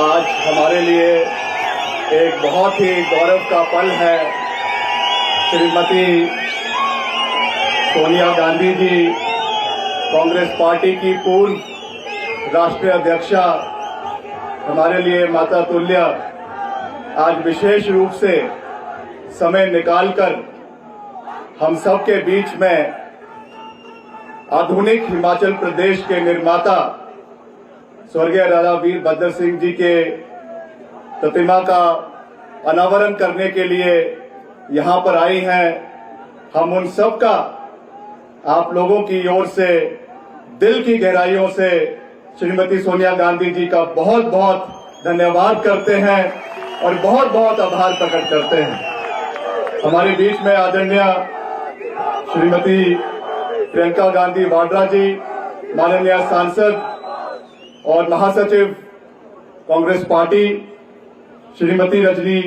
आज हमारे लिए एक बहुत ही गौरव का पल है। श्रीमती सोनिया गांधी जी, कांग्रेस पार्टी की पूर्व राष्ट्रीय अध्यक्षा, हमारे लिए माता तुल्य आज विशेष रूप से समय निकालकर हम सबके बीच में आधुनिक हिमाचल प्रदेश के निर्माता स्वर्गीय राजा वीरभद्र सिंह जी के प्रतिमा का अनावरण करने के लिए यहां पर आई हैं। हम उन सब का आप लोगों की ओर से दिल की गहराइयों से श्रीमती सोनिया गांधी जी का बहुत बहुत धन्यवाद करते हैं और बहुत बहुत आभार प्रकट करते हैं। हमारे बीच में आदरणीय श्रीमती प्रियंका गांधी वाड्रा जी, माननीय सांसद और महासचिव कांग्रेस पार्टी श्रीमती रजनी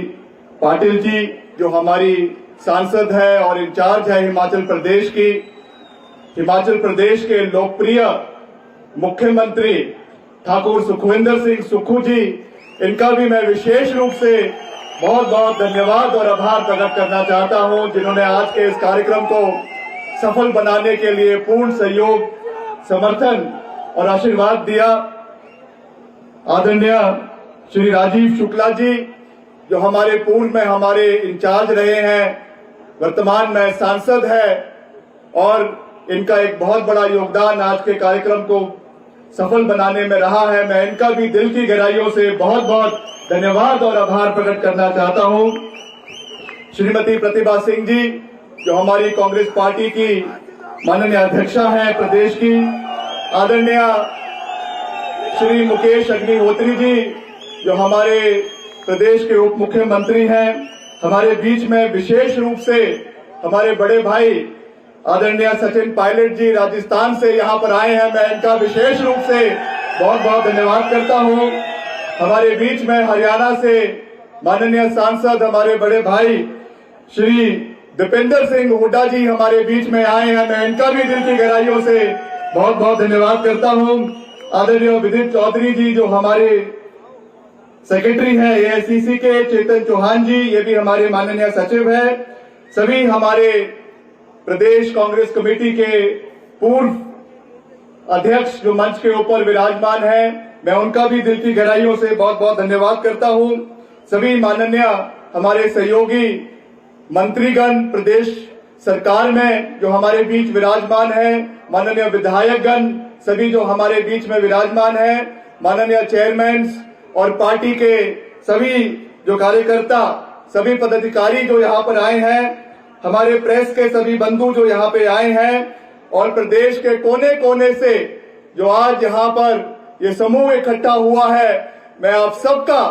पाटिल जी, जो हमारी सांसद है और इंचार्ज है हिमाचल प्रदेश की, हिमाचल प्रदेश के लोकप्रिय मुख्यमंत्री ठाकुर सुखविंदर सिंह सुक्खू जी, इनका भी मैं विशेष रूप से बहुत बहुत धन्यवाद और आभार प्रकट करना चाहता हूं, जिन्होंने आज के इस कार्यक्रम को सफल बनाने के लिए पूर्ण सहयोग, समर्थन और आशीर्वाद दिया। आदरणीय श्री राजीव शुक्ला जी, जो हमारे पूर्व में हमारे इंचार्ज रहे हैं, वर्तमान में सांसद है और इनका एक बहुत बड़ा योगदान आज के कार्यक्रम को सफल बनाने में रहा है। मैं इनका भी दिल की गहराइयों से बहुत बहुत धन्यवाद और आभार प्रकट करना चाहता हूं। श्रीमती प्रतिभा सिंह जी, जो हमारी कांग्रेस पार्टी की माननीय अध्यक्षा हैं प्रदेश की, आदरणीय श्री मुकेश अग्निहोत्री जी, जो हमारे प्रदेश के उप मुख्यमंत्री हैं, हमारे बीच में विशेष रूप से हमारे बड़े भाई आदरणीय सचिन पायलट जी राजस्थान से यहां पर आए हैं, मैं इनका विशेष रूप से बहुत बहुत धन्यवाद करता हूं। हमारे बीच में हरियाणा से माननीय सांसद हमारे बड़े भाई श्री दीपेंद्र सिंह हुड्डा जी हमारे बीच में आए हैं, मैं इनका भी दिल की गहराइयों से बहुत बहुत धन्यवाद करता हूं। आदरणीय विदित चौधरी जी, जो हमारे सेक्रेटरी हैं एआईसीसी के, चेतन चौहान जी, ये भी हमारे माननीय सचिव हैं, सभी हमारे प्रदेश कांग्रेस कमेटी के पूर्व अध्यक्ष जो मंच के ऊपर विराजमान हैं, मैं उनका भी दिल की गहराइयों से बहुत बहुत धन्यवाद करता हूं। सभी माननीय हमारे सहयोगी मंत्रीगण प्रदेश सरकार में जो हमारे बीच विराजमान हैं, माननीय विधायकगण सभी जो हमारे बीच में विराजमान हैं, माननीय चेयरमैन और पार्टी के सभी जो कार्यकर्ता, सभी पदाधिकारी जो यहाँ पर आए हैं, हमारे प्रेस के सभी बंधु जो यहाँ पे आए हैं और प्रदेश के कोने कोने से जो आज यहाँ पर ये समूह इकट्ठा हुआ है, मैं आप सबका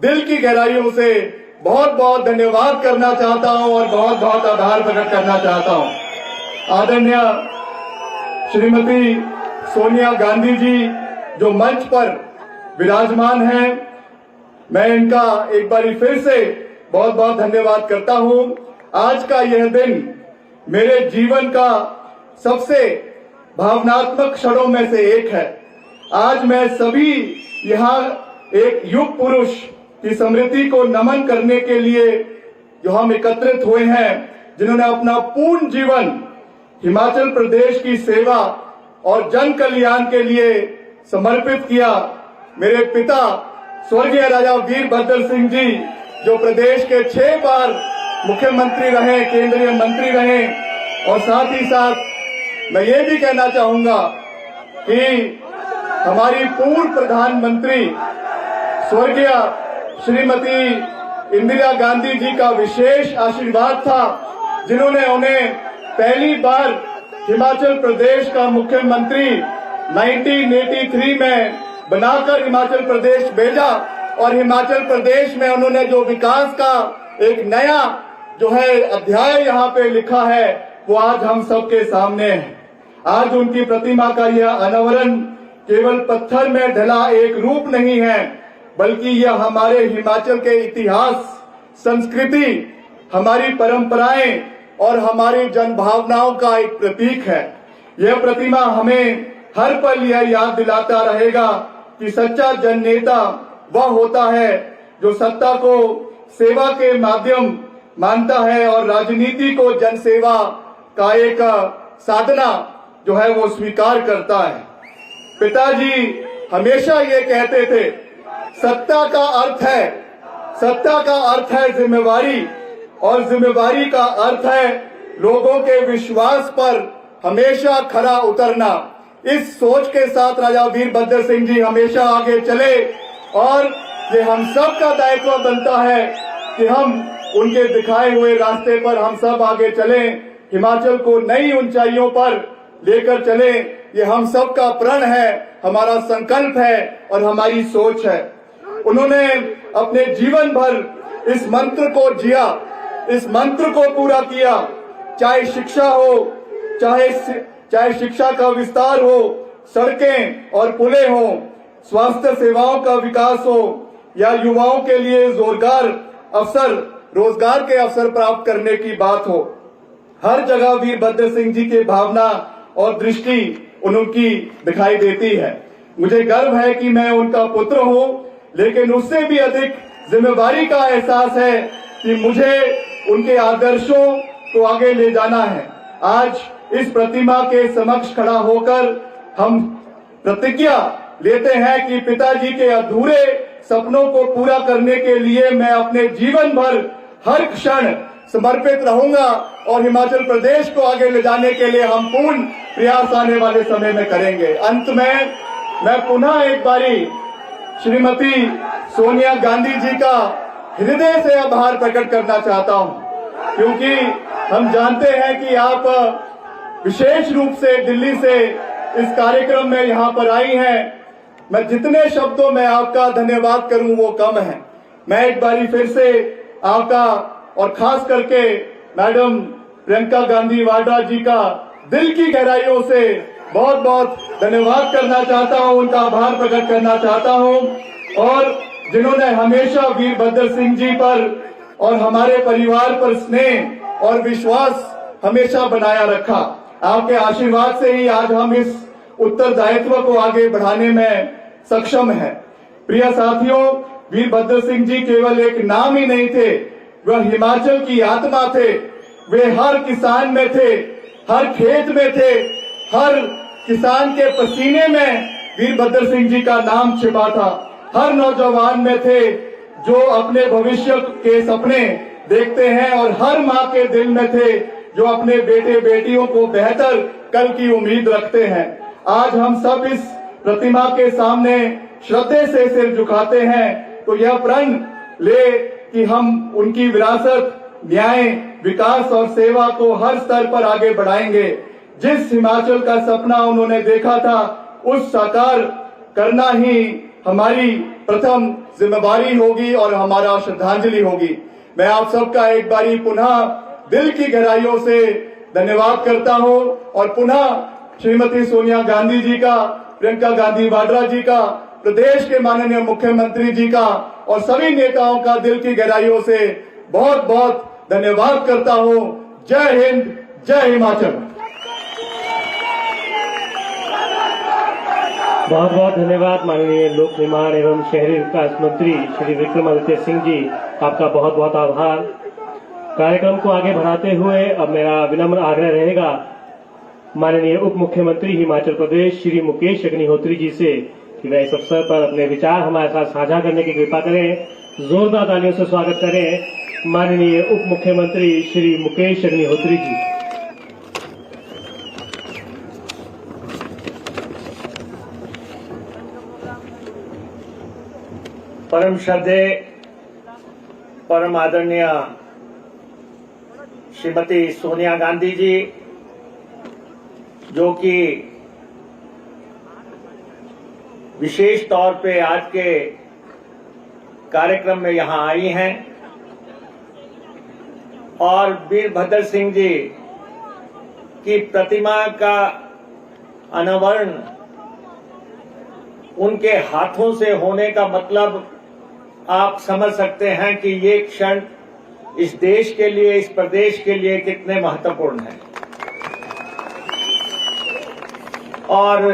दिल की गहराइयों से बहुत बहुत धन्यवाद करना चाहता हूं और बहुत बहुत आभार प्रकट करना चाहता हूं। आदरणीय श्रीमती सोनिया गांधी जी जो मंच पर विराजमान हैं, मैं इनका एक बार फिर से बहुत बहुत धन्यवाद करता हूं। आज का यह दिन मेरे जीवन का सबसे भावनात्मक क्षणों में से एक है। आज मैं सभी यहाँ एक युग पुरुष की स्मृति को नमन करने के लिए जो हम एकत्रित हुए हैं, जिन्होंने अपना पूर्ण जीवन हिमाचल प्रदेश की सेवा और जन कल्याण के लिए समर्पित किया। मेरे पिता स्वर्गीय राजा वीरभद्र सिंह जी, जो प्रदेश के 6 बार मुख्यमंत्री रहे, केंद्रीय मंत्री रहे, और साथ ही साथ मैं ये भी कहना चाहूंगा कि हमारी पूर्व प्रधानमंत्री स्वर्गीय श्रीमती इंदिरा गांधी जी का विशेष आशीर्वाद था, जिन्होंने उन्हें पहली बार हिमाचल प्रदेश का मुख्यमंत्री 1983 में बनाकर हिमाचल प्रदेश भेजा और हिमाचल प्रदेश में उन्होंने जो विकास का एक नया जो है अध्याय यहाँ पे लिखा है, वो आज हम सबके सामने है। आज उनकी प्रतिमा का यह अनावरण केवल पत्थर में ढला एक रूप नहीं है, बल्कि यह हमारे हिमाचल के इतिहास, संस्कृति, हमारी परंपराएं और हमारी जनभावनाओं का एक प्रतीक है। यह प्रतिमा हमें हर पल यह याद दिलाता रहेगा कि सच्चा जननेता वह होता है जो सत्ता को सेवा के माध्यम मानता है और राजनीति को जनसेवा का एक साधना जो है वो स्वीकार करता है। पिताजी हमेशा ये कहते थे, सत्ता का अर्थ है जिम्मेवारी, और जिम्मेवारी का अर्थ है लोगों के विश्वास पर हमेशा खरा उतरना। इस सोच के साथ राजा वीरभद्र सिंह जी हमेशा आगे चले और ये हम सब का दायित्व बनता है कि हम उनके दिखाए हुए रास्ते पर हम सब आगे चलें, हिमाचल को नई ऊंचाइयों पर लेकर चलें। ये हम सब का प्रण है, हमारा संकल्प है और हमारी सोच है। उन्होंने अपने जीवन भर इस मंत्र को जिया, इस मंत्र को पूरा किया, चाहे शिक्षा हो, चाहे शिक्षा का विस्तार हो, सड़कें और पुलें हो, स्वास्थ्य सेवाओं का विकास हो या युवाओं के लिए रोजगार के अवसर प्राप्त करने की बात हो। हर जगह वीरभद्र सिंह जी की भावना और दृष्टि उनकी दिखाई देती है। मुझे गर्व है कि मैं उनका पुत्र हूं, लेकिन उससे भी अधिक जिम्मेवारी का एहसास है कि मुझे उनके आदर्शों को आगे ले जाना है। आज इस प्रतिमा के समक्ष खड़ा होकर हम प्रतिज्ञा लेते हैं कि पिताजी के अधूरे सपनों को पूरा करने के लिए मैं अपने जीवन भर हर क्षण समर्पित रहूंगा और हिमाचल प्रदेश को आगे ले जाने के लिए हम पूर्ण प्रयास आने वाले समय में करेंगे। अंत में मैं पुनः एक बारी श्रीमती सोनिया गांधी जी का हृदय से आभार प्रकट करना चाहता हूं, क्योंकि हम जानते हैं कि आप विशेष रूप से दिल्ली से इस कार्यक्रम में यहां पर आई हैं। मैं जितने शब्दों में आपका धन्यवाद करूं वो कम है। मैं एक बारी फिर से आपका और खास करके मैडम प्रियंका गांधी वाड्रा जी का दिल की गहराइयों से बहुत बहुत धन्यवाद करना चाहता हूं, उनका आभार प्रकट करना चाहता हूं, और जिन्होंने हमेशा वीरभद्र सिंह जी पर और हमारे परिवार पर स्नेह और विश्वास हमेशा बनाया रखा। आपके आशीर्वाद से ही आज हम इस उत्तरदायित्व को आगे बढ़ाने में सक्षम हैं। प्रिय साथियों, वीरभद्र सिंह जी केवल एक नाम ही नहीं थे, वह हिमाचल की आत्मा थे। वे हर किसान में थे, हर खेत में थे, हर किसान के पसीने में वीरभद्र सिंह जी का नाम छिपा था। हर नौजवान में थे जो अपने भविष्य के सपने देखते हैं, और हर माँ के दिल में थे जो अपने बेटे बेटियों को बेहतर कल की उम्मीद रखते हैं। आज हम सब इस प्रतिमा के सामने श्रद्धे से सिर झुकाते हैं, तो यह प्रण ले कि हम उनकी विरासत, न्याय, विकास और सेवा को हर स्तर पर आगे बढ़ाएंगे। जिस हिमाचल का सपना उन्होंने देखा था, उस साकार करना ही हमारी प्रथम जिम्मेवारी होगी और हमारा श्रद्धांजलि होगी। मैं आप सबका एक बारी पुनः दिल की गहराइयों से धन्यवाद करता हूं, और पुनः श्रीमती सोनिया गांधी जी का, प्रियंका गांधी वाड्रा जी का, प्रदेश के माननीय मुख्यमंत्री जी का और सभी नेताओं का दिल की गहराइयों से बहुत बहुत धन्यवाद करता हूं। जय हिंद, जय हिमाचल। बहुत बहुत धन्यवाद माननीय लोक निर्माण एवं शहरी विकास मंत्री श्री विक्रमादित्य सिंह जी, आपका बहुत बहुत आभार। कार्यक्रम को आगे बढ़ाते हुए अब मेरा विनम्र आग्रह रहेगा माननीय उप मुख्यमंत्री हिमाचल प्रदेश श्री मुकेश अग्निहोत्री जी से कि वह इस अवसर पर अपने विचार हमारे साथ साझा करने की कृपा करें। जोरदार तालियों से स्वागत करें माननीय उप मुख्यमंत्री श्री मुकेश अग्निहोत्री जी। परम श्रद्धेय, परम आदरणीय श्रीमती सोनिया गांधी जी, जो कि विशेष तौर पे आज के कार्यक्रम में यहां आई हैं, और वीरभद्र सिंह जी की प्रतिमा का अनावरण उनके हाथों से होने का मतलब आप समझ सकते हैं कि ये क्षण इस देश के लिए, इस प्रदेश के लिए कितने महत्वपूर्ण है। और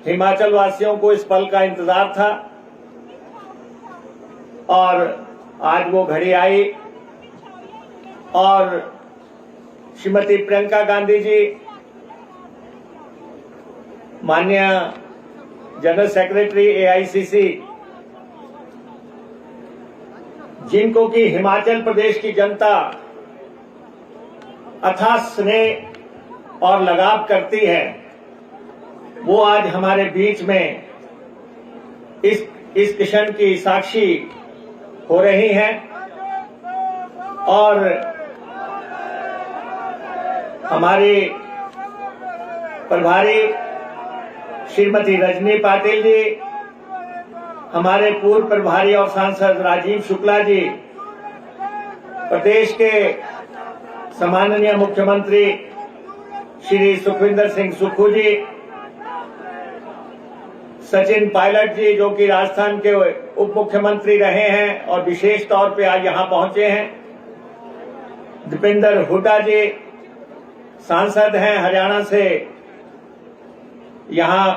हिमाचल वासियों को इस पल का इंतजार था और आज वो घड़ी आई और श्रीमती प्रियंका गांधी जी, माननीय जनरल सेक्रेटरी AICC, जिनको कि हिमाचल प्रदेश की जनता अथाह स्नेह और लगाव करती है, वो आज हमारे बीच में इस क्षण की साक्षी हो रही हैं। और हमारी प्रभारी श्रीमती रजनी पाटिल जी, हमारे पूर्व प्रभारी और सांसद राजीव शुक्ला जी, प्रदेश के सम्माननीय मुख्यमंत्री श्री सुखविंदर सिंह सुक्खू जी, सचिन पायलट जी जो कि राजस्थान के उप मुख्यमंत्री रहे हैं और विशेष तौर पे आज यहां पहुंचे हैं, दीपेंद्र हुड्डा जी सांसद हैं हरियाणा से, यहां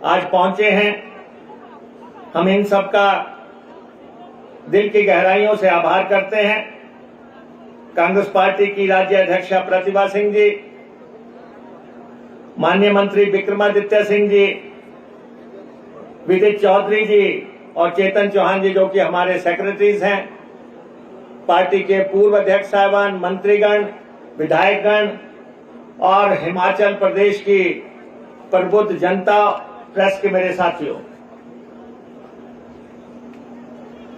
आज पहुंचे हैं। हम इन सबका दिल की गहराइयों से आभार करते हैं। कांग्रेस पार्टी की राज्य अध्यक्षा प्रतिभा सिंह जी, माननीय मंत्री विक्रमादित्य सिंह जी, विदित चौधरी जी और चेतन चौहान जी जो कि हमारे सेक्रेटरीज हैं, पार्टी के पूर्व अध्यक्ष साहिबान, मंत्रीगण, विधायकगण और हिमाचल प्रदेश की प्रबुद्ध जनता, प्रेस के मेरे साथियों,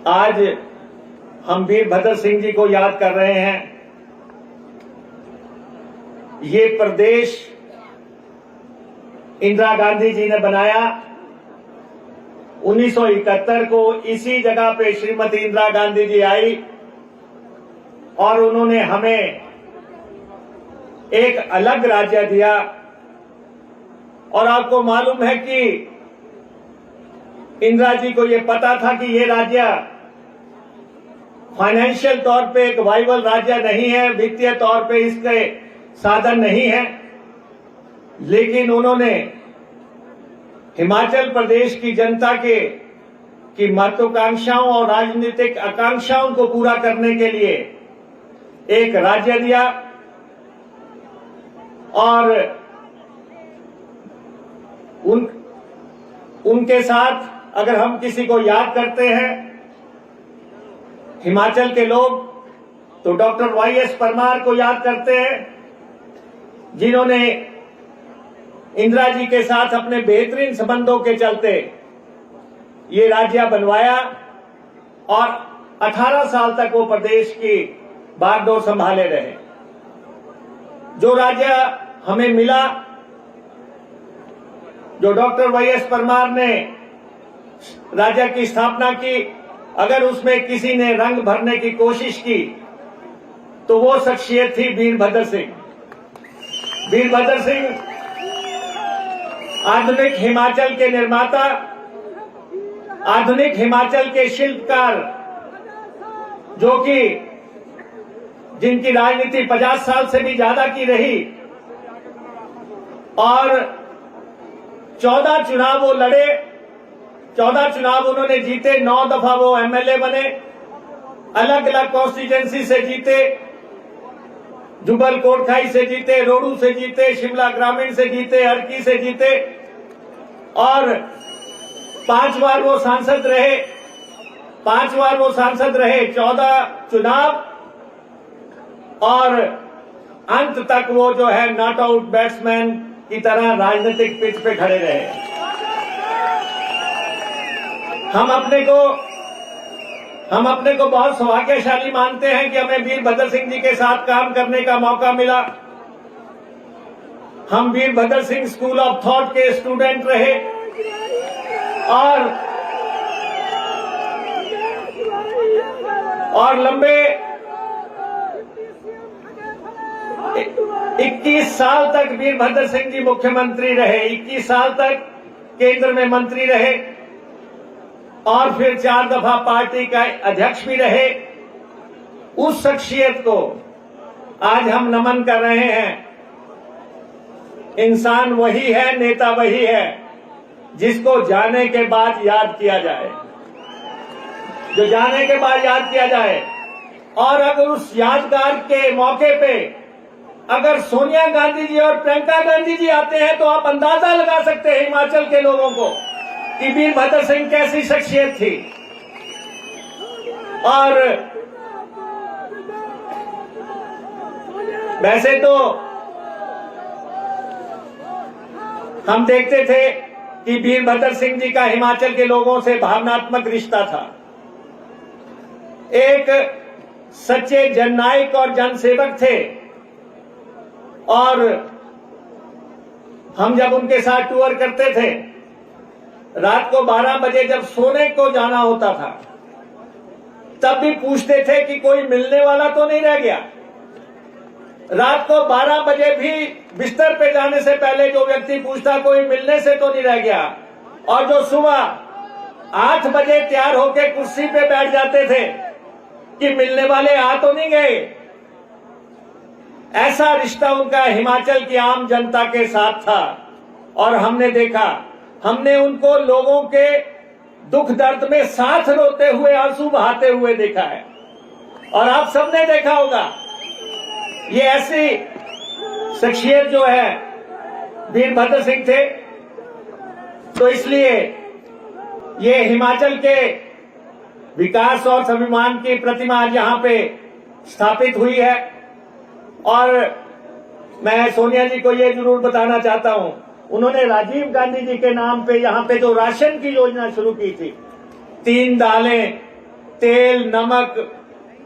आज हम वीरभद्र सिंह जी को याद कर रहे हैं। ये प्रदेश इंदिरा गांधी जी ने बनाया। 1971 को इसी जगह पे श्रीमती इंदिरा गांधी जी आई और उन्होंने हमें एक अलग राज्य दिया। और आपको मालूम है कि इंदिरा जी को यह पता था कि ये राज्य फाइनेंशियल तौर पे एक वाइबल राज्य नहीं है, वित्तीय तौर पे इसके साधन नहीं है, लेकिन उन्होंने हिमाचल प्रदेश की जनता की महत्वाकांक्षाओं और राजनीतिक आकांक्षाओं को पूरा करने के लिए एक राज्य दिया। और उनके साथ अगर हम किसी को याद करते हैं हिमाचल के लोग, तो डॉक्टर YS परमार को याद करते हैं, जिन्होंने इंदिरा जी के साथ अपने बेहतरीन संबंधों के चलते ये राज्य बनवाया और 18 साल तक वो प्रदेश की बागडोर संभाले रहे। जो राज्य हमें मिला, जो डॉक्टर YS परमार ने राज्य की स्थापना की, अगर उसमें किसी ने रंग भरने की कोशिश की तो वो शख्सियत थी वीरभद्र सिंह। वीरभद्र सिंह आधुनिक हिमाचल के निर्माता, आधुनिक हिमाचल के शिल्पकार, जो कि जिनकी राजनीति 50 साल से भी ज्यादा की रही और 14 चुनाव वो लड़े, 14 चुनाव उन्होंने जीते, 9 दफा वो MLA बने, अलग अलग कॉन्स्टिट्यूएंसी से जीते, जुबल कोटखाई से जीते, रोडू से जीते, शिमला ग्रामीण से जीते, हरकी से जीते और 5 बार वो सांसद रहे। 5 बार वो सांसद रहे, 14 चुनाव और अंत तक वो जो है नॉट आउट बैट्समैन की तरह राजनीतिक पिच पे खड़े रहे। हम अपने को बहुत सौभाग्यशाली मानते हैं कि हमें वीरभद्र सिंह जी के साथ काम करने का मौका मिला। हम Virbhadra Singh school of thought के स्टूडेंट रहे और लंबे 21 साल तक वीरभद्र सिंह जी मुख्यमंत्री रहे, 21 साल तक केंद्र में मंत्री रहे और फिर 4 दफा पार्टी का अध्यक्ष भी रहे। उस शख्सियत को आज हम नमन कर रहे हैं। इंसान वही है, नेता वही है जिसको जाने के बाद याद किया जाए। जो जाने के बाद याद किया जाए। और अगर उस यादगार के मौके पे अगर सोनिया गांधी जी और प्रियंका गांधी जी आते हैं तो आप अंदाजा लगा सकते हैं हिमाचल के लोगों को कि वीरभद्र सिंह कैसी शख्सियत थी। और वैसे तो हम देखते थे कि वीरभद्र सिंह जी का हिमाचल के लोगों से भावनात्मक रिश्ता था। एक सच्चे जननायक और जनसेवक थे। और हम जब उनके साथ टूर करते थे, रात को 12 बजे जब सोने को जाना होता था, तब भी पूछते थे कि कोई मिलने वाला तो नहीं रह गया। रात को 12 बजे भी बिस्तर पे जाने से पहले जो व्यक्ति पूछता कोई मिलने से तो नहीं रह गया। और जो सुबह 8 बजे तैयार होकर कुर्सी पे बैठ जाते थे कि मिलने वाले आ तो नहीं गए। ऐसा रिश्ता उनका हिमाचल की आम जनता के साथ था। और हमने देखा, हमने उनको लोगों के दुख दर्द में साथ रोते हुए, आंसू बहाते हुए देखा है। और आप सबने देखा होगा, ये ऐसी शख्सियत जो है वीरभद्र सिंह थे। तो इसलिए ये हिमाचल के विकास और स्वाभिमान की प्रतिमा आज यहां पे स्थापित हुई है। और मैं सोनिया जी को ये जरूर बताना चाहता हूं, उन्होंने राजीव गांधी जी के नाम पे यहां पे जो राशन की योजना शुरू की थी, 3 दालें, तेल, नमक,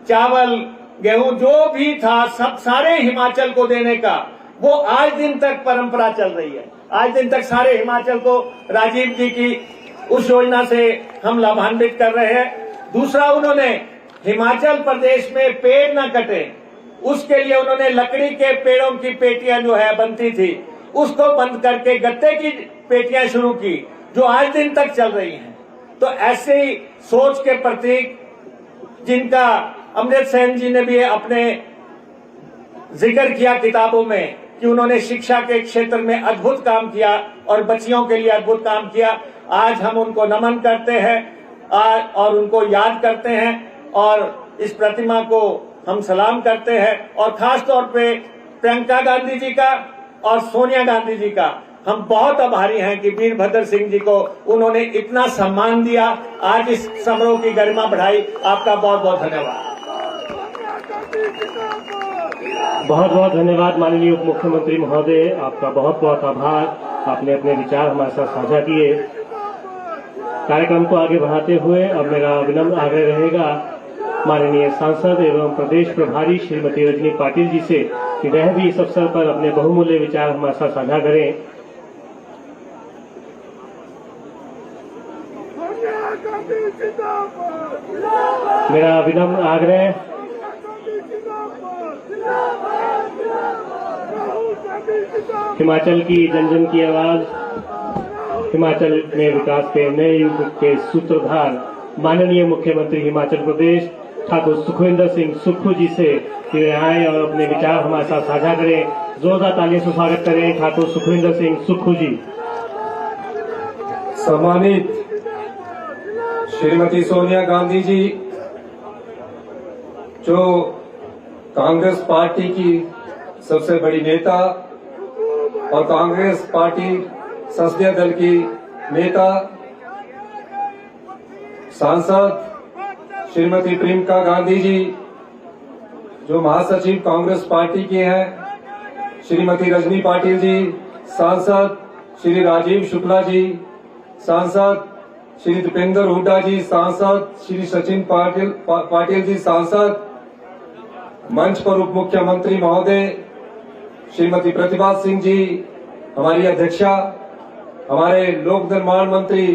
चावल, गेहूं जो भी था, सब सारे हिमाचल को देने का, वो आज दिन तक परंपरा चल रही है। आज दिन तक सारे हिमाचल को राजीव जी की उस योजना से हम लाभान्वित कर रहे हैं। दूसरा, उन्होंने हिमाचल प्रदेश में पेड़ न कटे, उसके लिए उन्होंने लकड़ी के पेड़ों की पेटियां जो है बनती थी, उसको बंद करके गत्ते की पेटियां शुरू की, जो आज दिन तक चल रही हैं। तो ऐसे ही सोच के प्रतीक, जिनका अमृत सेन जी ने भी अपने जिक्र किया किताबों में कि उन्होंने शिक्षा के क्षेत्र में अद्भुत काम किया और बच्चियों के लिए अद्भुत काम किया, आज हम उनको नमन करते हैं और उनको याद करते हैं और इस प्रतिमा को हम सलाम करते हैं। और खास तौर पे प्रियंका गांधी जी का और सोनिया गांधी जी का हम बहुत आभारी हैं कि वीरभद्र सिंह जी को उन्होंने इतना सम्मान दिया, आज इस समारोह की गरिमा बढ़ाई। आपका बहुत बहुत धन्यवाद। बहुत बहुत धन्यवाद माननीय उप मुख्यमंत्री महोदय, आपका बहुत बहुत आभार। आपने अपने विचार हमारे साथ साझा किए। कार्यक्रम को आगे बढ़ाते हुए अब मेरा विनम्र आग्रह रहेगा माननीय सांसद एवं प्रदेश प्रभारी श्रीमती रजनी पाटिल जी से कि वह भी इस अवसर पर अपने बहुमूल्य विचार हमारे साथ साझा करें। मेरा विनम्र आग्रह हिमाचल की जन जन की आवाज, हिमाचल में विकास के नए युग के सूत्रधार माननीय मुख्यमंत्री हिमाचल प्रदेश ठाकुर सुखविंदर सिंह सुक्खू जी से वे आए और अपने विचार हमारे साथ साझा करें। जोरदार तालियों से स्वागत करें ठाकुर सुखविंदर सिंह सुक्खू जी। सम्मानित श्रीमती सोनिया गांधी जी, जो कांग्रेस पार्टी की सबसे बड़ी नेता और कांग्रेस पार्टी संसदीय दल की नेता, सांसद श्रीमती प्रियंका गांधी जी, जो महासचिव कांग्रेस पार्टी की हैं, श्रीमती रजनी पाटिल जी, सांसद श्री राजीव शुक्ला जी, सांसद श्री दीपेंद्र हुड्डा जी, सांसद श्री सचिन पाटिल जी, सांसद मंच पर उप मुख्यमंत्री महोदय श्रीमती प्रतिभा सिंह जी, हमारी अध्यक्षा, हमारे लोक निर्माण मंत्री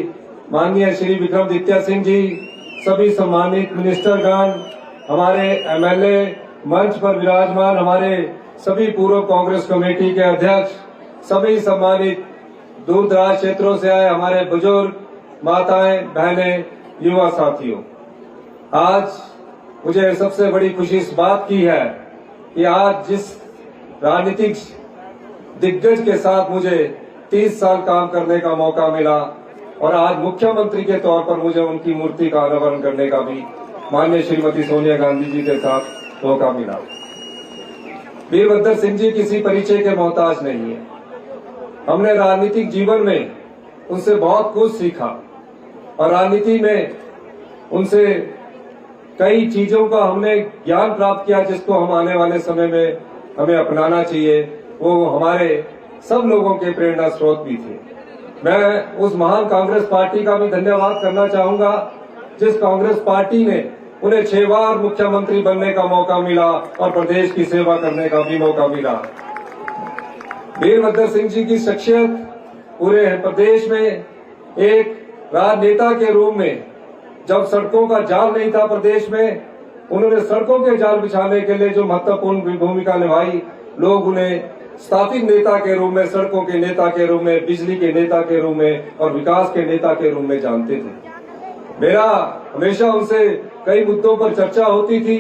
माननीय श्री विक्रमादित्य सिंह जी, सभी सम्मानित मिनिस्टरगण, हमारे एमएलए, मंच पर विराजमान हमारे सभी पूर्व कांग्रेस कमेटी के अध्यक्ष, सभी सम्मानित दूर दराज क्षेत्रों से आए हमारे बुजुर्ग, माताएं, बहनें, युवा साथियों, आज मुझे सबसे बड़ी खुशी इस बात की है कि आज जिस राजनीतिक दिग्गज के साथ मुझे 30 साल काम करने का मौका मिला, और आज मुख्यमंत्री के तौर पर मुझे उनकी मूर्ति का अनावरण करने का भी माननीय श्रीमती सोनिया गांधी जी के साथ मौका मिला। वीरभद्र सिंह जी किसी परिचय के मोहताज नहीं है। हमने राजनीतिक जीवन में उनसे बहुत कुछ सीखा और राजनीति में उनसे कई चीजों का हमने ज्ञान प्राप्त किया जिसको हम आने वाले समय में हमें अपनाना चाहिए। वो हमारे सब लोगों के प्रेरणा स्रोत भी थे। मैं उस महान कांग्रेस पार्टी का भी धन्यवाद करना चाहूंगा जिस कांग्रेस पार्टी ने उन्हें 6 बार मुख्यमंत्री बनने का मौका मिला और प्रदेश की सेवा करने का भी मौका मिला। वीरभद्र सिंह जी की शख्सियत पूरे प्रदेश में एक राजनेता के रूप में, जब सड़कों का जाल नहीं था प्रदेश में, उन्होंने सड़कों के जाल बिछाने के लिए जो महत्वपूर्ण भूमिका निभाई, लोग उन्हें स्थापित नेता के रूप में, सड़कों के नेता के रूप में, बिजली के नेता के रूप में और विकास के नेता के रूप में जानते थे। मेरा हमेशा उनसे कई मुद्दों पर चर्चा होती थी,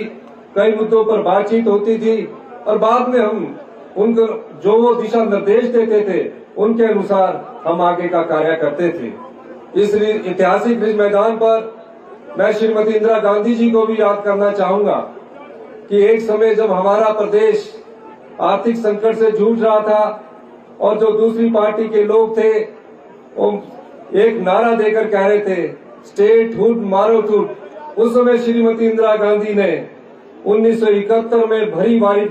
कई मुद्दों पर बातचीत होती थी और बाद में हम उनको जो वो दिशा निर्देश देते थे उनके अनुसार हम आगे का कार्य करते थे। इस ऐतिहासिक रिज मैदान पर मैं श्रीमती इंदिरा गांधी जी को भी याद करना चाहूंगा कि एक समय जब हमारा प्रदेश आर्थिक संकट से जूझ रहा था और जो दूसरी पार्टी के लोग थे वो एक नारा देकर कह रहे थे स्टेट हुड मारो टूट। उस समय श्रीमती इंदिरा गांधी ने 1971 में भरी बारिश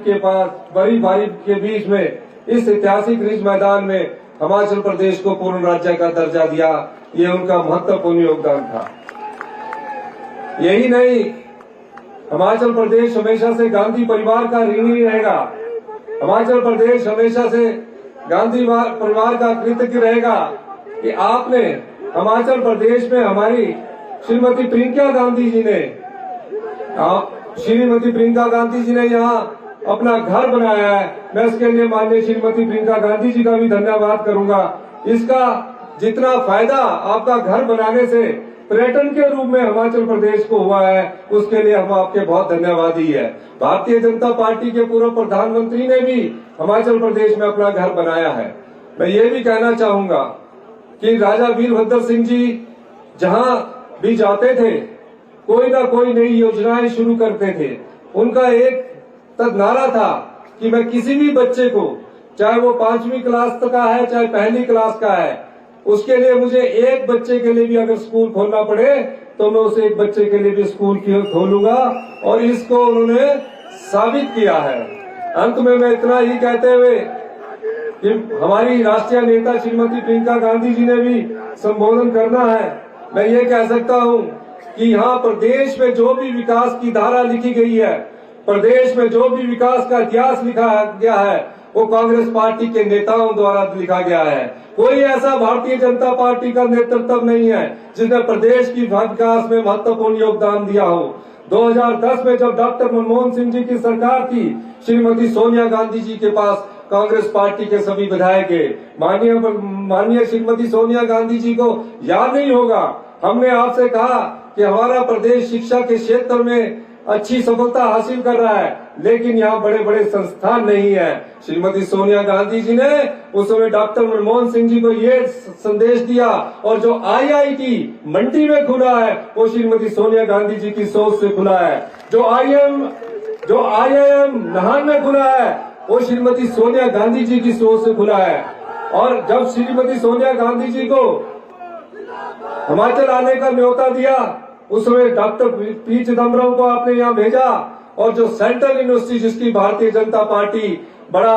के बीच में इस ऐतिहासिक रिज मैदान में हिमाचल प्रदेश को पूर्ण राज्य का दर्जा दिया। ये उनका महत्वपूर्ण योगदान था। यही नहीं, हिमाचल प्रदेश हमेशा से गांधी परिवार का ऋणी रहेगा। हिमाचल प्रदेश हमेशा से गांधी परिवार का कृतज्ञ रहेगा कि आपने हिमाचल प्रदेश में हमारी श्रीमती प्रियंका गांधी जी ने यहाँ अपना घर बनाया है। मैं इसके लिए माननीय श्रीमती प्रियंका गांधी जी का भी धन्यवाद करूंगा। इसका जितना फायदा आपका घर बनाने से पर्यटन के रूप में हिमाचल प्रदेश को हुआ है, उसके लिए हम आपके बहुत धन्यवादी है। भारतीय जनता पार्टी के पूर्व प्रधानमंत्री ने भी हिमाचल प्रदेश में अपना घर बनाया है। मैं ये भी कहना चाहूंगा कि राजा वीरभद्र सिंह जी जहां भी जाते थे कोई ना कोई नई योजनाएं शुरू करते थे। उनका एक नारा था कि मैं किसी भी बच्चे को, चाहे वो 5वीं क्लास तक का है चाहे पहली क्लास का है, उसके लिए मुझे एक बच्चे के लिए भी अगर स्कूल खोलना पड़े तो मैं उसे एक बच्चे के लिए भी स्कूल खोलूंगा और इसको उन्होंने साबित किया है। अंत में मैं इतना ही कहते हुए कि हमारी राष्ट्रीय नेता श्रीमती प्रियंका गांधी जी ने भी संबोधन करना है, मैं ये कह सकता हूँ कि यहाँ प्रदेश में जो भी विकास की धारा लिखी गई है, प्रदेश में जो भी विकास का इतिहास लिखा गया है, वो कांग्रेस पार्टी के नेताओं द्वारा लिखा गया है। कोई ऐसा भारतीय जनता पार्टी का नेतृत्व नहीं है जिसने प्रदेश की विकास में महत्वपूर्ण योगदान दिया हो। 2010 में जब डॉक्टर मनमोहन सिंह जी की सरकार थी, श्रीमती सोनिया गांधी जी के पास कांग्रेस पार्टी के सभी विधायक गए। माननीय श्रीमती सोनिया गांधी जी को याद नहीं होगा, हमने आपसे कहा कि हमारा प्रदेश शिक्षा के क्षेत्र में अच्छी सफलता हासिल कर रहा है, लेकिन यहाँ बड़े बड़े संस्थान नहीं है। श्रीमती सोनिया गांधी जी ने उस समय डॉक्टर मनमोहन सिंह जी को ये संदेश दिया और जो IIT मंडी में खुला है वो श्रीमती सोनिया गांधी जी की सोच से खुला है। जो IIM नाहन में खुला है वो श्रीमती सोनिया गांधी जी की सोच से खुला है। और जब श्रीमती सोनिया गांधी जी को हिमाचल आने का न्योता दिया, उस समय डॉक्टर पी चिदम्बरम को आपने यहाँ भेजा और जो सेंट्रल यूनिवर्सिटी जिसकी भारतीय जनता पार्टी बड़ा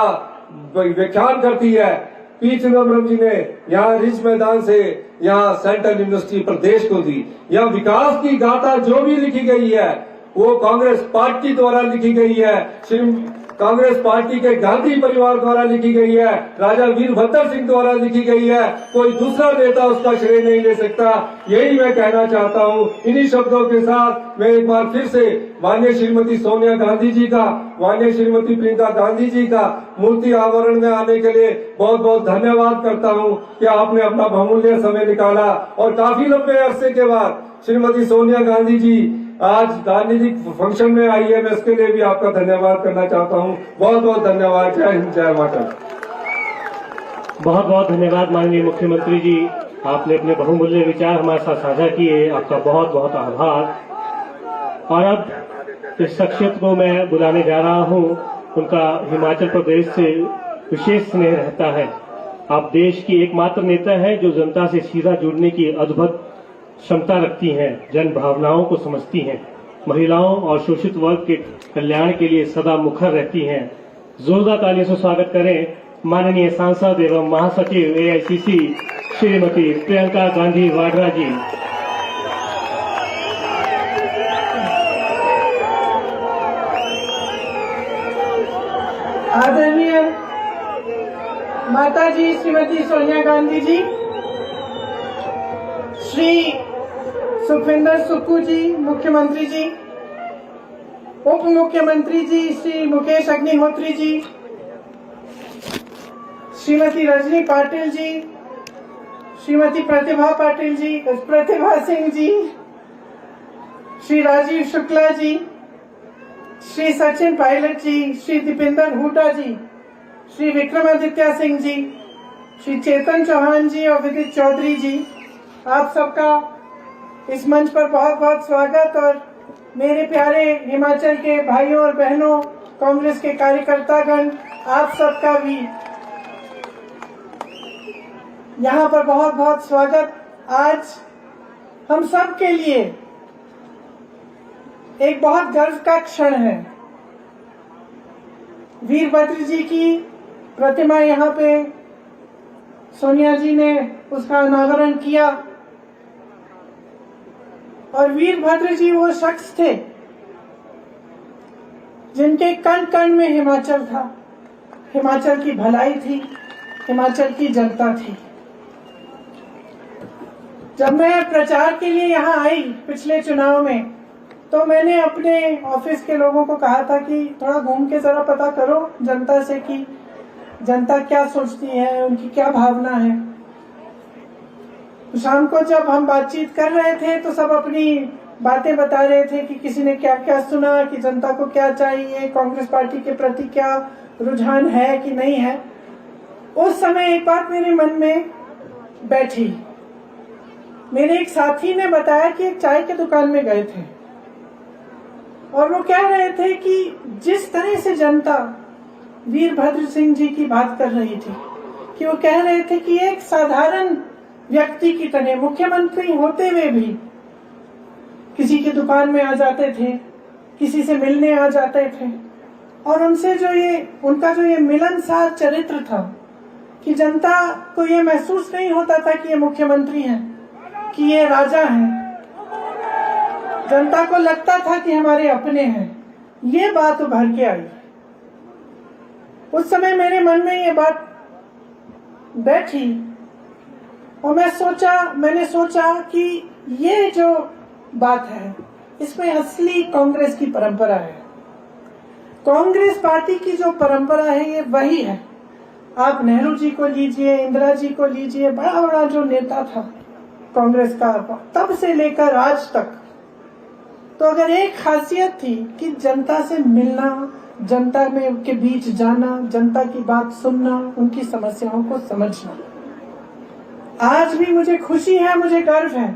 व्याख्यान करती है, पी चिदम्बरम जी ने यहाँ रिज मैदान से यहाँ सेंट्रल यूनिवर्सिटी प्रदेश को दी। यहाँ विकास की गाथा जो भी लिखी गई है वो कांग्रेस पार्टी द्वारा लिखी गई है, कांग्रेस पार्टी के गांधी परिवार द्वारा लिखी गई है, राजा वीरभद्र सिंह द्वारा लिखी गई है। कोई दूसरा नेता उसका श्रेय नहीं ले सकता। यही मैं कहना चाहता हूँ। इन्हीं शब्दों के साथ मैं एक बार फिर से माननीय श्रीमती सोनिया गांधी जी का, माननीय श्रीमती प्रियंका गांधी जी का मूर्ति आवरण में आने के लिए बहुत बहुत धन्यवाद करता हूँ कि आपने अपना बहुमूल्य समय निकाला और काफी लंबे अरसे के बाद श्रीमती सोनिया गांधी जी आज राजनीतिक फंक्शन में आई है। मैं इसके लिए भी आपका धन्यवाद करना चाहता हूँ। बहुत बहुत धन्यवाद। जय हिंद, जय माता। बहुत बहुत धन्यवाद माननीय मुख्यमंत्री जी। आपने अपने बहुमूल्य विचार हमारे साथ साझा किए, आपका बहुत बहुत आभार। और अब इस शख्सियत को मैं बुलाने जा रहा हूं, उनका हिमाचल प्रदेश से विशेष स्नेह रहता है। आप देश की एकमात्र नेता हैं जो जनता से सीधा जुड़ने की अद्भुत क्षमता रखती हैं, जन भावनाओं को समझती हैं, महिलाओं और शोषित वर्ग के कल्याण के लिए सदा मुखर रहती हैं। जोरदार तालियों से स्वागत करें माननीय सांसद एवं महासचिव AICC श्रीमती प्रियंका गांधी वाड्रा जी। आदरणीय माता जी श्रीमती सोनिया गांधी जी, श्री सुखविंदर सुक्खू जी मुख्यमंत्री जी, उप मुख्यमंत्री जी श्री मुकेश अग्निहोत्री जी, श्रीमती रजनी पाटिल जी, श्रीमती प्रतिभा सिंह जी, श्री राजीव शुक्ला जी, श्री सचिन पायलट जी, श्री दीपेंद्र हुड्डा जी, श्री विक्रमादित्य सिंह जी, श्री चेतन चौहान जी और विदित चौधरी जी, आप सबका इस मंच पर बहुत बहुत स्वागत। और मेरे प्यारे हिमाचल के भाइयों और बहनों, कांग्रेस के कार्यकर्तागण, आप सबका भी यहाँ पर बहुत बहुत स्वागत। आज हम सब के लिए एक बहुत गर्व का क्षण है। वीरभद्र जी की प्रतिमा यहाँ पे सोनिया जी ने उसका अनावरण किया। और वीरभद्र जी वो शख्स थे जिनके कण कण में हिमाचल था, हिमाचल की भलाई थी, हिमाचल की जनता थी। जब मैं प्रचार के लिए यहाँ आई पिछले चुनाव में, तो मैंने अपने ऑफिस के लोगों को कहा था कि थोड़ा घूम के जरा पता करो जनता से कि जनता क्या सोचती है, उनकी क्या भावना है। शाम को जब हम बातचीत कर रहे थे तो सब अपनी बातें बता रहे थे कि किसी ने क्या क्या सुना, कि जनता को क्या चाहिए, कांग्रेस पार्टी के प्रति क्या रुझान है कि नहीं है। उस समय एक बात मेरे मन में बैठी। मेरे एक साथी ने बताया कि एक चाय की दुकान में गए थे और वो कह रहे थे कि जिस तरह से जनता वीरभद्र सिंह जी की बात कर रही थी, कि वो कह रहे थे कि एक साधारण व्यक्ति की तरह मुख्यमंत्री होते हुए भी किसी की दुकान में आ जाते थे, किसी से मिलने आ जाते थे, और उनसे जो उनका जो मिलनसार चरित्र था कि जनता को ये महसूस नहीं होता था कि ये मुख्यमंत्री हैं, कि ये राजा हैं। जनता को लगता था कि हमारे अपने हैं। ये बात उभर के आई। उस समय मेरे मन में ये बात बैठी और मैंने सोचा कि ये जो बात है इसमें असली कांग्रेस की परंपरा है। कांग्रेस पार्टी की जो परंपरा है ये वही है। आप नेहरू जी को लीजिए, इंदिरा जी को लीजिए, बड़ा बड़ा जो नेता था कांग्रेस का तब से लेकर आज तक, तो अगर एक खासियत थी कि जनता से मिलना, जनता में के बीच जाना, जनता की बात सुनना, उनकी समस्याओं को समझना। आज भी मुझे खुशी है, मुझे गर्व है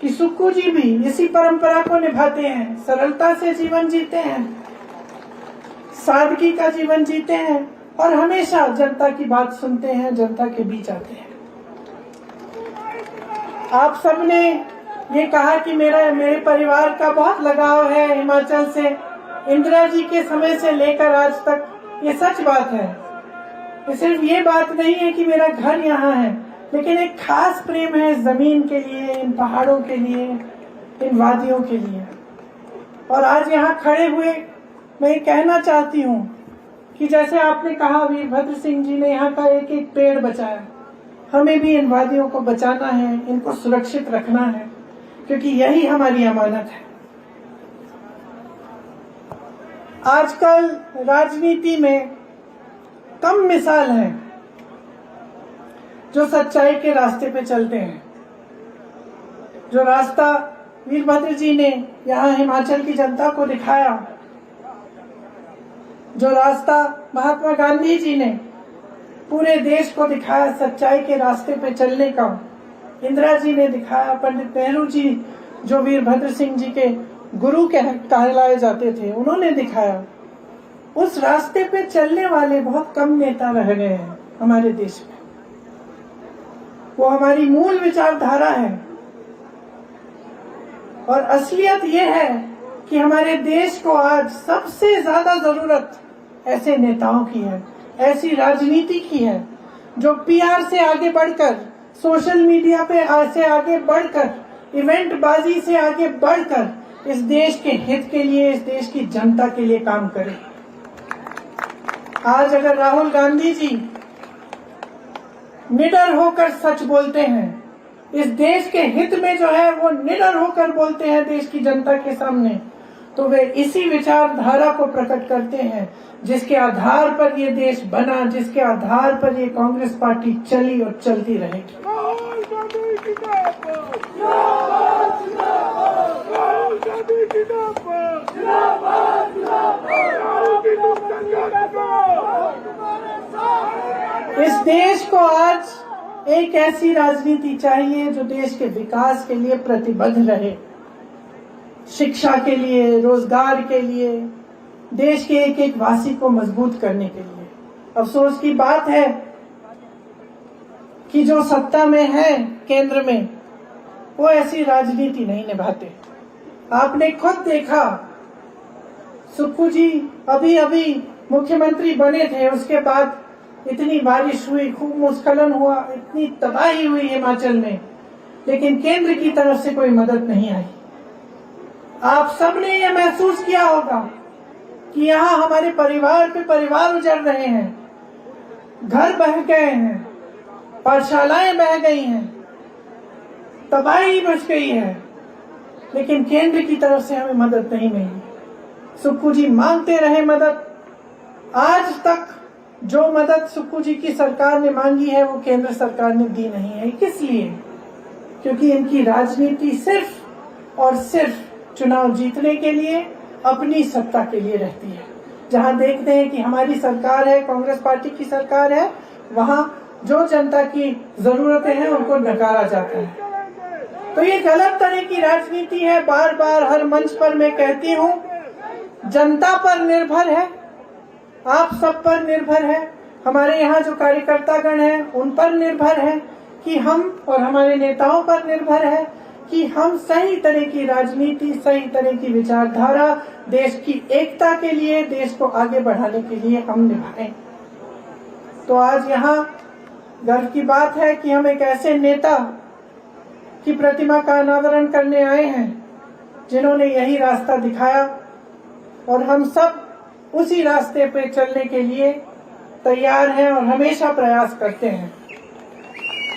कि सुक्खू जी भी इसी परंपरा को निभाते हैं, सरलता से जीवन जीते हैं, सादगी का जीवन जीते हैं और हमेशा जनता की बात सुनते हैं, जनता के बीच आते हैं। आप सबने ये कहा कि मेरे परिवार का बहुत लगाव है हिमाचल से, इंदिरा जी के समय से लेकर आज तक। ये सच बात है। ये सिर्फ ये बात नहीं है कि मेरा घर यहाँ है, लेकिन एक खास प्रेम है जमीन के लिए, इन पहाड़ों के लिए, इन वादियों के लिए। और आज यहाँ खड़े हुए मैं ये कहना चाहती हूँ कि जैसे आपने कहा वीरभद्र सिंह जी ने यहाँ का एक एक पेड़ बचाया, हमें भी इन वादियों को बचाना है, इनको सुरक्षित रखना है, क्योंकि यही हमारी अमानत है। आजकल राजनीति में कम मिसाल हैं जो सच्चाई के रास्ते पे चलते हैं। जो रास्ता वीरभद्र जी ने यहाँ हिमाचल की जनता को दिखाया, जो रास्ता महात्मा गांधी जी ने पूरे देश को दिखाया सच्चाई के रास्ते पे चलने का, इंदिरा जी ने दिखाया, पंडित नेहरू जी जो वीरभद्र सिंह जी के गुरु कहलाए जाते थे, उन्होंने दिखाया। उस रास्ते पे चलने वाले बहुत कम नेता रह गए हैं हमारे देश में। वो हमारी मूल विचारधारा है और असलियत ये है कि हमारे देश को आज सबसे ज्यादा जरूरत ऐसे नेताओं की है, ऐसी राजनीति की है जो पीआर से आगे बढ़कर, सोशल मीडिया पे से आगे बढ़कर, इवेंट बाजी से आगे बढ़कर इस देश के हित के लिए, इस देश की जनता के लिए काम करे। आज अगर राहुल गांधी जी निडर होकर सच बोलते हैं, इस देश के हित में जो है वो निडर होकर बोलते हैं देश की जनता के सामने, तो वे इसी विचारधारा को प्रकट करते हैं जिसके आधार पर ये देश बना, जिसके आधार पर ये कांग्रेस पार्टी चली और चलती रहेगी। इस देश को आज एक ऐसी राजनीति चाहिए जो देश के विकास के लिए प्रतिबद्ध रहे, शिक्षा के लिए, रोजगार के लिए, देश के एक एक वासी को मजबूत करने के लिए। अफसोस की बात है कि जो सत्ता में है केंद्र में, वो ऐसी राजनीति नहीं निभाते। आपने खुद देखा, सुक्खू जी अभी अभी मुख्यमंत्री बने थे, उसके बाद इतनी बारिश हुई, खूब भूस्खलन हुआ, इतनी तबाही हुई हिमाचल में, लेकिन केंद्र की तरफ से कोई मदद नहीं आई। आप सबने ये महसूस किया होगा कि यहाँ हमारे परिवार पे परिवार उजड़ रहे हैं, घर बह गए हैं, पाठशालाएं बह गई हैं, तबाही मच गई है, लेकिन केंद्र की तरफ से हमें मदद नहीं मिली। सुक्खू जी मांगते रहे मदद, आज तक जो मदद सुक्खू जी की सरकार ने मांगी है वो केंद्र सरकार ने दी नहीं है। किस लिए? क्योंकि इनकी राजनीति सिर्फ और सिर्फ चुनाव जीतने के लिए, अपनी सत्ता के लिए रहती है। जहां देखते हैं कि हमारी सरकार है, कांग्रेस पार्टी की सरकार है, वहां जो जनता की जरूरतें हैं उनको नकारा जाता है। तो ये गलत तरह की राजनीति है। बार बार हर मंच पर मैं कहती हूँ, जनता पर निर्भर है, आप सब पर निर्भर है, हमारे यहाँ जो कार्यकर्तागण हैं उन पर निर्भर है कि हम, और हमारे नेताओं पर निर्भर है कि हम सही तरह की राजनीति, सही तरह की विचारधारा, देश की एकता के लिए, देश को आगे बढ़ाने के लिए हम निभाएं। तो आज यहाँ गर्व की बात है कि हम एक ऐसे नेता की प्रतिमा का अनावरण करने आए हैं जिन्होंने यही रास्ता दिखाया और हम सब उसी रास्ते पे चलने के लिए तैयार हैं और हमेशा प्रयास करते हैं।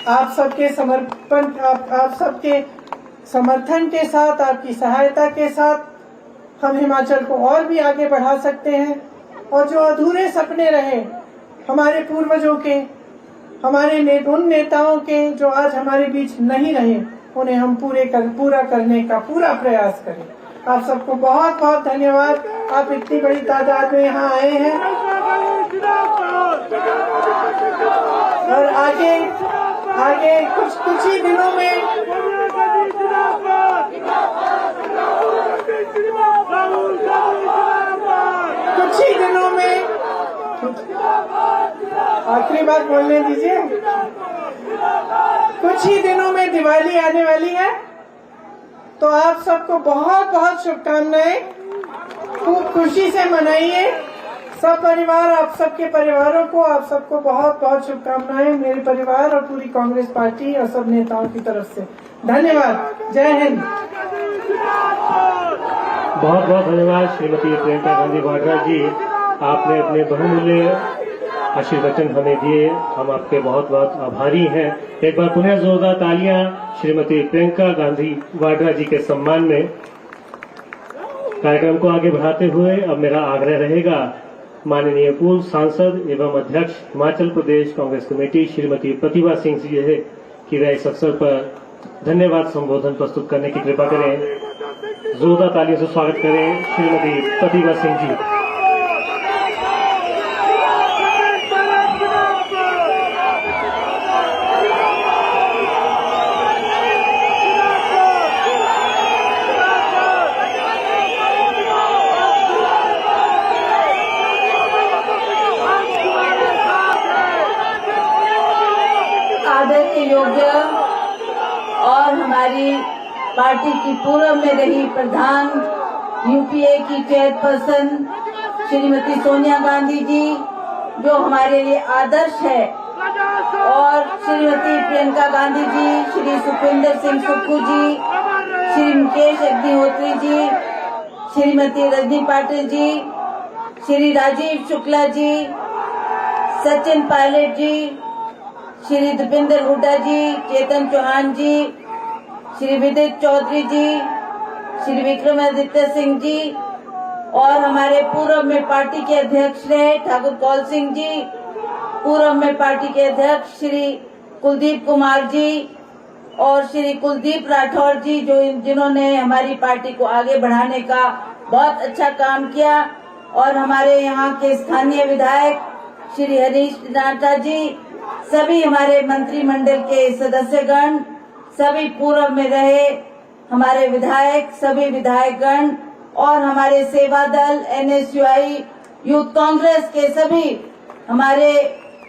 आप सबके समर्पण, आप सबके समर्थन के साथ, आपकी सहायता के साथ हम हिमाचल को और भी आगे बढ़ा सकते हैं और जो अधूरे सपने रहे हमारे पूर्वजों के, हमारे उन नेताओं के जो आज हमारे बीच नहीं रहे, उन्हें हम पूरा करने का पूरा प्रयास करें। आप सबको बहुत बहुत धन्यवाद। आप इतनी बड़ी तादाद में यहाँ आए हैं और आगे कुछ ही दिनों में आखिरी बात बोलने दीजिए। कुछ ही दिनों में दिवाली आने वाली है, तो आप सबको बहुत बहुत शुभकामनाएं। खूब खुशी से मनाइए सब परिवार, आप सबके परिवारों को, आप सबको बहुत बहुत शुभकामनाएं मेरे परिवार और पूरी कांग्रेस पार्टी और सब नेताओं की तरफ से। धन्यवाद। जय हिंद। बहुत बहुत धन्यवाद श्रीमती प्रियंका गांधी वाड्रा जी, आपने अपने बहुमूल्य आशीर्वचन हमें दिए, हम आपके बहुत बहुत आभारी हैं। एक बार पुनः जोरदार तालियां श्रीमती प्रियंका गांधी वाड्रा जी के सम्मान में। कार्यक्रम को आगे बढ़ाते हुए अब मेरा आग्रह रहेगा माननीय पूर्व सांसद एवं अध्यक्ष हिमाचल प्रदेश कांग्रेस कमेटी श्रीमती प्रतिभा सिंह जी है कि वे इस अवसर पर धन्यवाद संबोधन प्रस्तुत करने की कृपा करें। जोरदार तालियों से स्वागत करें श्रीमती प्रतिभा सिंह जी। पार्टी की पूर्व में रही प्रधान, यूपीए की चेयरपर्सन श्रीमती सोनिया गांधी जी, जो हमारे लिए आदर्श है, और श्रीमती प्रियंका गांधी जी, श्री सुखविंदर सिंह सुक्खू जी, श्री मुकेश अग्निहोत्री जी, श्रीमती रजनी पाटिल जी, श्री राजीव शुक्ला जी, सचिन पायलट जी, श्री दीपेंद्र हुड्डा जी, चेतन चौहान जी, श्री विदित चौधरी जी, श्री विक्रमादित्य सिंह जी, और हमारे पूर्व में पार्टी के अध्यक्ष रहे ठाकुर कौल सिंह जी, पूर्व में पार्टी के अध्यक्ष श्री कुलदीप कुमार जी, और श्री कुलदीप राठौर जी, जो जिन्होंने हमारी पार्टी को आगे बढ़ाने का बहुत अच्छा काम किया, और हमारे यहाँ के स्थानीय विधायक श्री हरीश नाटा जी, सभी हमारे मंत्रिमंडल के सदस्यगण, सभी पूर्व में रहे हमारे विधायक, सभी विधायकगण, और हमारे सेवा दल, NSUI, यूथ कांग्रेस के सभी हमारे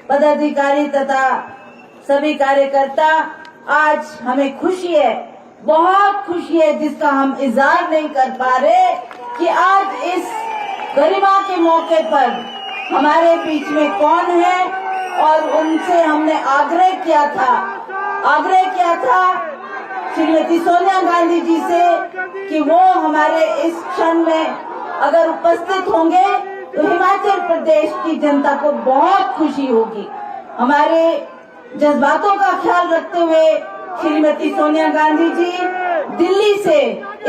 पदाधिकारी तथा सभी कार्यकर्ता, आज हमें खुशी है, बहुत खुशी है, जिसका हम इजहार नहीं कर पा रहे कि आज इस गरिमा के मौके पर हमारे बीच में कौन है, और उनसे हमने आग्रह किया था श्रीमती सोनिया गांधी जी से कि वो हमारे इस क्षण में अगर उपस्थित होंगे तो हिमाचल प्रदेश की जनता को बहुत खुशी होगी। हमारे जज्बातों का ख्याल रखते हुए श्रीमती सोनिया गांधी जी दिल्ली से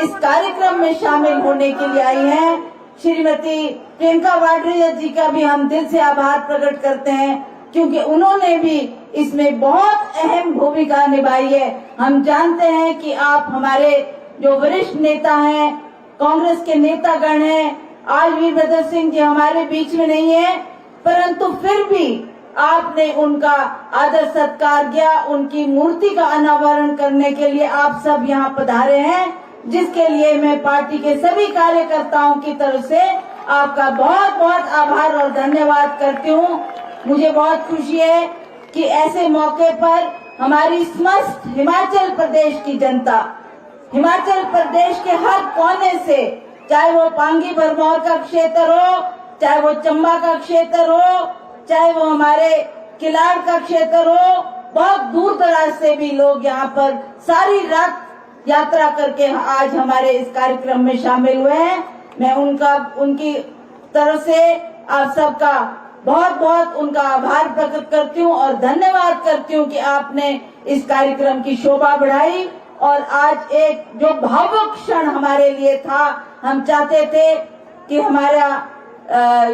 इस कार्यक्रम में शामिल होने के लिए आई हैं। श्रीमती प्रियंका वाड्रा जी का भी हम दिल से आभार प्रकट करते हैं, क्योंकि उन्होंने भी इसमें बहुत अहम भूमिका निभाई है। हम जानते हैं कि आप हमारे जो वरिष्ठ नेता हैं, कांग्रेस के नेतागण हैं, आज वीरभद्र सिंह जी हमारे बीच में नहीं है, परंतु फिर भी आपने उनका आदर सत्कार किया, उनकी मूर्ति का अनावरण करने के लिए आप सब यहाँ पधारे हैं, जिसके लिए मैं पार्टी के सभी कार्यकर्ताओं की तरफ से आपका बहुत बहुत आभार और धन्यवाद करती हूँ। मुझे बहुत खुशी है कि ऐसे मौके पर हमारी समस्त हिमाचल प्रदेश की जनता, हिमाचल प्रदेश के हर कोने से, चाहे वो पांगी भरमौर का क्षेत्र हो, चाहे वो चंबा का क्षेत्र हो, चाहे वो हमारे किलाड़ का क्षेत्र हो, बहुत दूर दराज से भी लोग यहाँ पर सारी रात यात्रा करके आज हमारे इस कार्यक्रम में शामिल हुए हैं। मैं उनकी तरफ से आप सबका बहुत बहुत उनका आभार प्रकट करती हूँ और धन्यवाद करती हूँ कि आपने इस कार्यक्रम की शोभा बढ़ाई। और आज एक जो भावुक क्षण हमारे लिए था, हम चाहते थे कि हमारा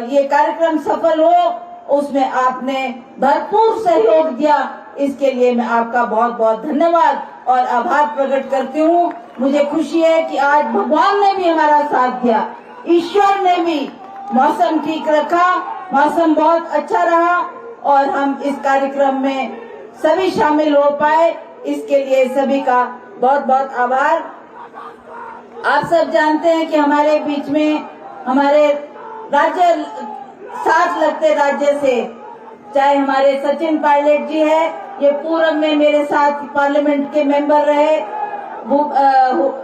ये कार्यक्रम सफल हो, उसमें आपने भरपूर सहयोग दिया। इसके लिए मैं आपका बहुत बहुत धन्यवाद और आभार प्रकट करती हूँ। मुझे खुशी है कि आज भगवान ने भी हमारा साथ दिया, ईश्वर ने भी मौसम ठीक रखा, मौसम बहुत अच्छा रहा और हम इस कार्यक्रम में सभी शामिल हो पाए। इसके लिए सभी का बहुत बहुत आभार। आप सब जानते हैं कि हमारे बीच में हमारे राज्य साथ लगते राज्य से, चाहे हमारे सचिन पायलट जी है, ये पूर्व में मेरे साथ पार्लियामेंट के मेंबर रहे,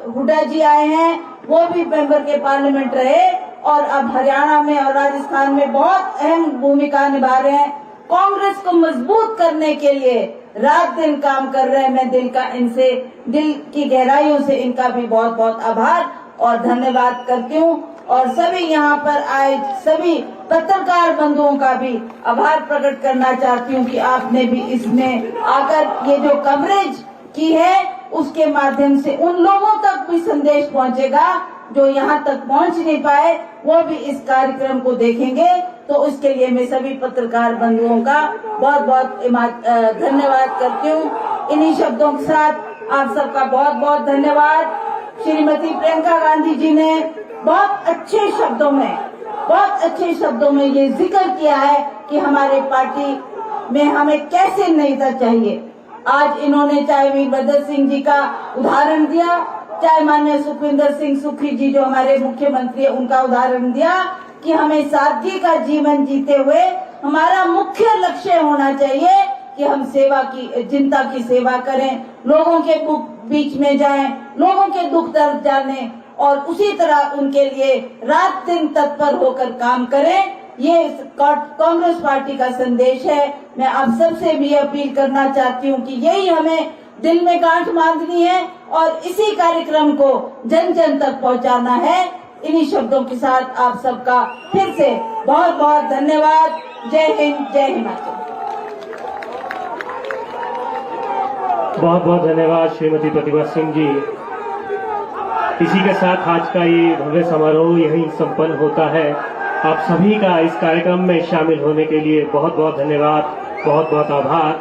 हुड्डा जी आए हैं, वो भी मेंबर के पार्लियामेंट रहे और अब हरियाणा में और राजस्थान में बहुत अहम भूमिका निभा रहे हैं। कांग्रेस को मजबूत करने के लिए रात दिन काम कर रहे हैं। मैं दिल की गहराइयों से इनका भी बहुत बहुत आभार और धन्यवाद करती हूँ। और सभी यहाँ पर आए सभी पत्रकार बंधुओं का भी आभार प्रकट करना चाहती हूँ कि आपने भी इसमें आकर ये जो कवरेज की है, उसके माध्यम से उन लोगों तक भी संदेश पहुँचेगा जो यहाँ तक पहुँच नहीं पाए, वो भी इस कार्यक्रम को देखेंगे। तो उसके लिए मैं सभी पत्रकार बंधुओं का बहुत बहुत धन्यवाद करती हूँ। इन्हीं शब्दों के साथ आप सबका बहुत बहुत धन्यवाद। श्रीमती प्रियंका गांधी जी ने बहुत अच्छे शब्दों में ये जिक्र किया है कि हमारे पार्टी में हमें कैसे नेता चाहिए। आज इन्होंने चाहे वीरभद्र सिंह जी का उदाहरण दिया, चाहे माननीय सुखविंदर सिंह सुक्खू जी जो हमारे मुख्यमंत्री है उनका उदाहरण दिया कि हमें सादगी का जीवन जीते हुए हमारा मुख्य लक्ष्य होना चाहिए कि हम जनता की सेवा करें लोगों के बीच में जाएं, लोगों के दुख दर्द जानें और उसी तरह उनके लिए रात दिन तत्पर होकर काम करें। ये कांग्रेस पार्टी का संदेश है। मैं आप सबसे भी अपील करना चाहती हूँ कि यही हमें दिल में गांठ बांधनी है और इसी कार्यक्रम को जन जन तक पहुंचाना है। इन्हीं शब्दों के साथ आप सबका फिर से बहुत बहुत धन्यवाद। जय हिंद, जय हिमाचल। बहुत बहुत धन्यवाद श्रीमती प्रतिभा सिंह जी। इसी के साथ आज का ये भव्य समारोह यहीं संपन्न होता है। आप सभी का इस कार्यक्रम में शामिल होने के लिए बहुत बहुत धन्यवाद, बहुत बहुत आभार।